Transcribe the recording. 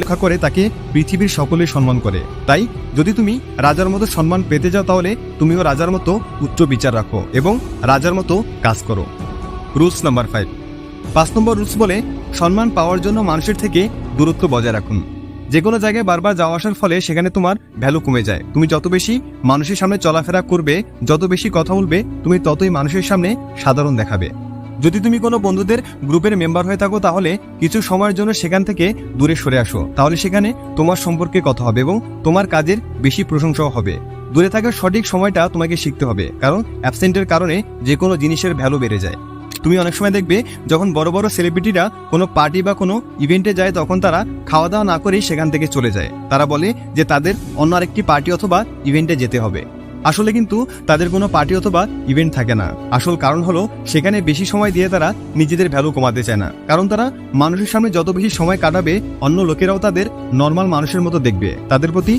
লেখা করে তাকে পৃথিবীর সকলে সম্মান করে। তাই যদি তুমি রাজার মতো সম্মান পেতে যাও তাহলে তুমিও রাজার মতো উচ্চ বিচার রাখো এবং রাজার মতো কাজ করো। রুলস নাম্বার 5 নম্বর রুলস বলে সম্মান পাওয়ার জন্য মানুষের থেকে দূরত্ব বজায় রাখুন। যে কোনো জায়গায় বারবার যাওয়া আসার ফলে সেখানে তোমার ভ্যালু কমে যায়। তুমি যত বেশি মানুষের সামনে চলাফেরা করবে, যত বেশি কথা বলবে, তুমি ততই মানুষের সামনে সাধারণ দেখাবে। যদি তুমি কোনো বন্ধুদের গ্রুপের মেম্বার হয়ে থাকো তাহলে কিছু সময়ের জন্য সেখান থেকে দূরে সরে আসো, তাহলে সেখানে তোমার সম্পর্কে কথা হবে এবং তোমার কাজের বেশি প্রশংসাও হবে। দূরে থাকার সঠিক সময়টা তোমাকে শিখতে হবে, কারণ অ্যাবসেন্টের কারণে যে কোনো জিনিসের ভ্যালু বেড়ে যায়। তুমি অনেক সময় দেখবে যখন বড় বড় সেলিব্রিটিরা কোনো পার্টি বা কোনো ইভেন্টে যায় তখন তারা খাওয়া দাওয়া না করেই সেখান থেকে চলে যায়। তারা বলে যে তাদের অন্য আরেকটি পার্টি অথবা ইভেন্টে যেতে হবে। আসলে কিন্তু তাদের কোনো পার্টি অথবা ইভেন্ট থাকে না। আসল কারণ হলো সেখানে বেশি সময় দিয়ে তারা নিজেদের ভ্যালু কমাতে চায় না, কারণ তারা মানুষের সামনে যত বেশি সময় কাটাবে অন্য লোকেরাও তাদের নর্মাল মানুষের মতো দেখবে, তাদের প্রতি